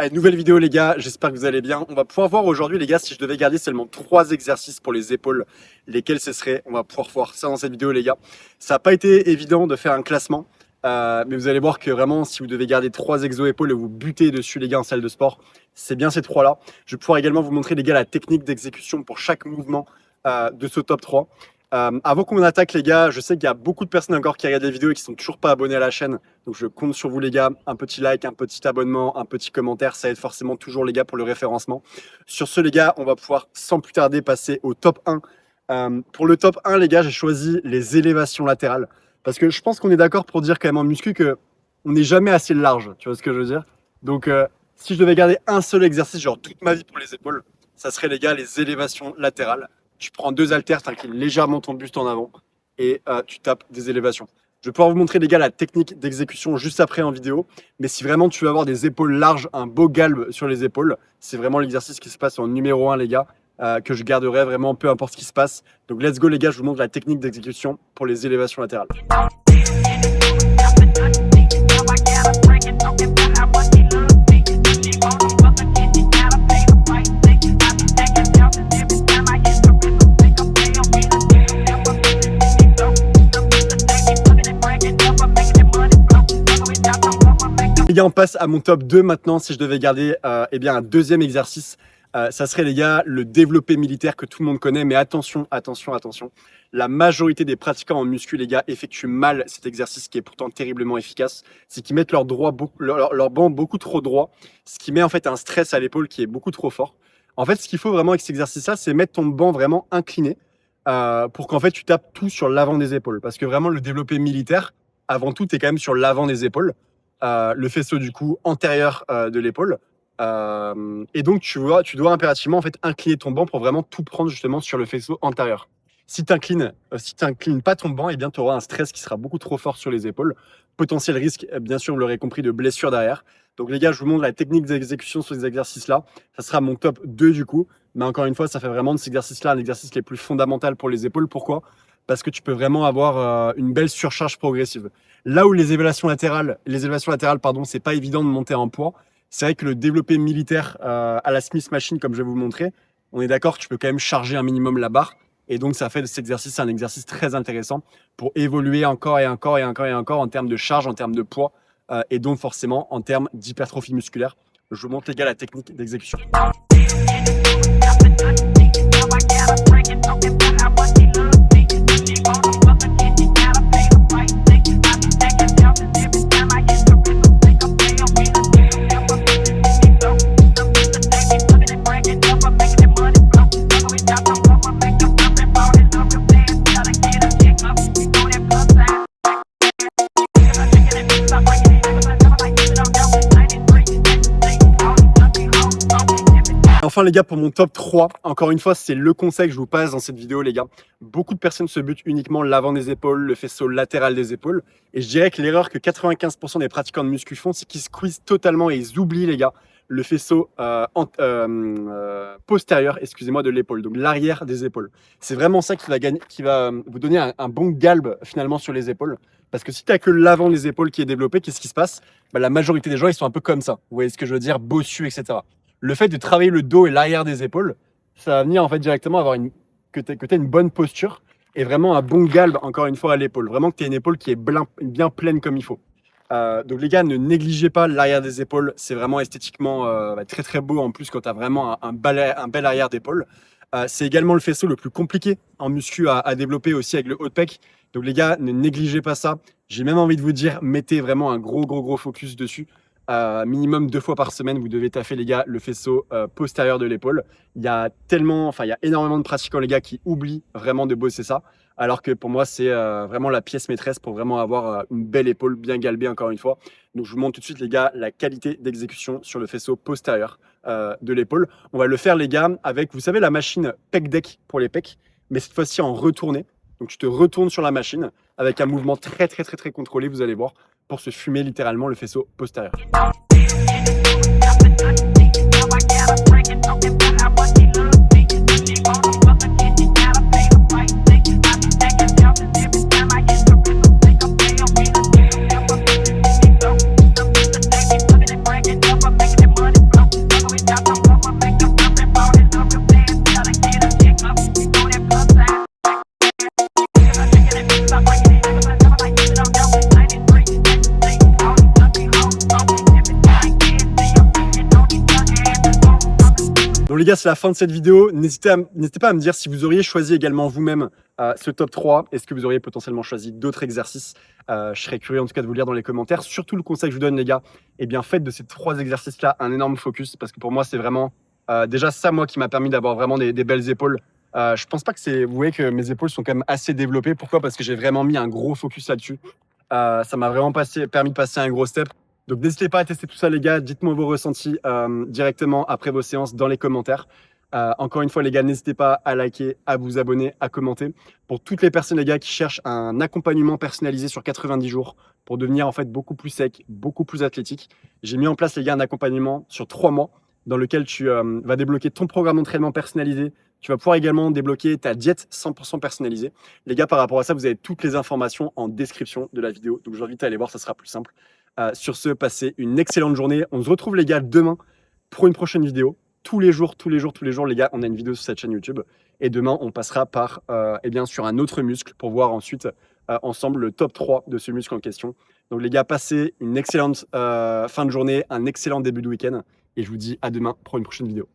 Allez, nouvelle vidéo les gars, j'espère que vous allez bien. On va pouvoir voir aujourd'hui les gars, si je devais garder seulement 3 exercices pour les épaules, lesquels ce serait. On va pouvoir voir ça dans cette vidéo les gars. Ça n'a pas été évident de faire un classement, mais vous allez voir que vraiment si vous devez garder 3 exos épaules et vous butez dessus les gars en salle de sport, c'est bien ces 3 là. Je vais pouvoir également vous montrer les gars la technique d'exécution pour chaque mouvement de ce top 3. Avant qu'on attaque les gars, je sais qu'il y a beaucoup de personnes encore qui regardent les vidéos et qui sont toujours pas abonnés à la chaîne. Donc je compte sur vous les gars, un petit like, un petit abonnement, un petit commentaire, ça aide forcément toujours les gars pour le référencement. Sur ce les gars, on va pouvoir sans plus tarder passer au top 1. Pour le top 1 les gars, j'ai choisi les élévations latérales. Parce que je pense qu'on est d'accord pour dire quand même en muscu qu'on n'est jamais assez large, tu vois ce que je veux dire. Donc si je devais garder un seul exercice, genre toute ma vie pour les épaules, ça serait les gars les élévations latérales. Tu prends 2 haltères, tu inclines légèrement ton buste en avant et tu tapes des élévations. Je vais pouvoir vous montrer les gars la technique d'exécution juste après en vidéo. Mais si vraiment tu veux avoir des épaules larges, un beau galbe sur les épaules, c'est vraiment l'exercice qui se passe en numéro 1 les gars, que je garderai vraiment peu importe ce qui se passe. Donc let's go les gars, je vous montre la technique d'exécution pour les élévations latérales. Les gars, on passe à mon top 2 maintenant. Si je devais garder eh bien, un deuxième exercice, ça serait les gars le développé militaire que tout le monde connaît. Mais attention, attention, attention. La majorité des pratiquants en muscu, les gars, effectuent mal cet exercice qui est pourtant terriblement efficace. C'est qu'ils mettent leur banc beaucoup trop droit, ce qui met en fait un stress à l'épaule qui est beaucoup trop fort. En fait, ce qu'il faut vraiment avec cet exercice-là, c'est mettre ton banc vraiment incliné pour qu'en fait tu tapes tout sur l'avant des épaules. Parce que vraiment, le développé militaire, avant tout, est quand même sur l'avant des épaules. Le faisceau du coup antérieur de l'épaule et donc tu dois impérativement en fait incliner ton banc pour vraiment tout prendre justement sur le faisceau antérieur. Si tu inclines pas ton banc, et bien tu auras un stress qui sera beaucoup trop fort sur les épaules, potentiel risque bien sûr vous l'aurez compris de blessure derrière. Donc les gars, je vous montre la technique d'exécution sur ces exercices là, ça sera mon top 2 du coup, mais encore une fois ça fait vraiment de ces exercices là un exercice les plus fondamental pour les épaules. Pourquoi ? Parce que tu peux vraiment avoir une belle surcharge progressive. Là où les élévations latérales, c'est pas évident de monter en poids, c'est vrai que le développé militaire à la Smith Machine, comme je vais vous montrer, on est d'accord, tu peux quand même charger un minimum la barre. Et donc, ça fait de cet exercice un exercice très intéressant pour évoluer encore et encore et encore et encore en termes de charge, en termes de poids et donc forcément en termes d'hypertrophie musculaire. Je vous montre les gars la technique d'exécution. Enfin les gars, pour mon top 3, encore une fois, c'est le conseil que je vous passe dans cette vidéo les gars. Beaucoup de personnes se butent uniquement l'avant des épaules, le faisceau latéral des épaules. Et je dirais que l'erreur que 95% des pratiquants de muscu font, c'est qu'ils squeezent totalement et ils oublient les gars le faisceau postérieur, excusez-moi, de l'épaule, donc l'arrière des épaules. C'est vraiment ça qui va vous donner un bon galbe finalement sur les épaules. Parce que si tu n'as que l'avant des épaules qui est développé, qu'est-ce qui se passe ? La majorité des gens, ils sont un peu comme ça. Vous voyez ce que je veux dire ? Bossus, etc. Le fait de travailler le dos et l'arrière des épaules, ça va venir en fait directement avoir que tu aies une bonne posture et vraiment un bon galbe, encore une fois, à l'épaule. Vraiment que tu aies une épaule qui est bien pleine comme il faut. Donc les gars, ne négligez pas l'arrière des épaules. C'est vraiment esthétiquement très très beau en plus quand tu as vraiment un bel arrière d'épaule. C'est également le faisceau le plus compliqué en muscu à développer aussi avec le haut de pec. Donc les gars, ne négligez pas ça. J'ai même envie de vous dire, mettez vraiment un gros focus dessus. Minimum 2 fois par semaine, vous devez taffer les gars le faisceau postérieur de l'épaule. Il y a énormément de pratiquants les gars qui oublient vraiment de bosser ça, alors que pour moi c'est vraiment la pièce maîtresse pour vraiment avoir une belle épaule bien galbée encore une fois. Donc je vous montre tout de suite les gars la qualité d'exécution sur le faisceau postérieur de l'épaule. On va le faire les gars avec, vous savez, la machine pec deck pour les pecs, mais cette fois-ci en retourné. Donc tu te retournes sur la machine avec un mouvement très contrôlé, vous allez voir, pour se fumer littéralement le faisceau postérieur. les gars, c'est la fin de cette vidéo. N'hésitez pas à me dire si vous auriez choisi également vous-même ce top 3. Est-ce que vous auriez potentiellement choisi d'autres exercices? Je serais curieux en tout cas de vous lire dans les commentaires. Surtout le conseil que je vous donne, les gars, eh bien faites de ces 3 exercices-là un énorme focus, parce que pour moi, c'est vraiment déjà ça, moi, qui m'a permis d'avoir vraiment des belles épaules. Je pense pas que c'est... Vous voyez que mes épaules sont quand même assez développées. Pourquoi? Parce que j'ai vraiment mis un gros focus là-dessus. Ça m'a vraiment permis de passer un gros step. Donc n'hésitez pas à tester tout ça, les gars. Dites-moi vos ressentis directement après vos séances dans les commentaires. Encore une fois, les gars, n'hésitez pas à liker, à vous abonner, à commenter. Pour toutes les personnes, les gars, qui cherchent un accompagnement personnalisé sur 90 jours pour devenir en fait beaucoup plus sec, beaucoup plus athlétique, j'ai mis en place, les gars, un accompagnement sur 3 mois dans lequel tu vas débloquer ton programme d'entraînement personnalisé. Tu vas pouvoir également débloquer ta diète 100% personnalisée. Les gars, par rapport à ça, vous avez toutes les informations en description de la vidéo. Donc, je vous invite à aller voir, ça sera plus simple. Sur ce, passez une excellente journée. On se retrouve, les gars, demain pour une prochaine vidéo. Tous les jours, les gars, on a une vidéo sur cette chaîne YouTube. Et demain, on passera par, eh bien, sur un autre muscle pour voir ensuite ensemble le top 3 de ce muscle en question. Donc, les gars, passez une excellente fin de journée, un excellent début de week-end. Et je vous dis à demain pour une prochaine vidéo.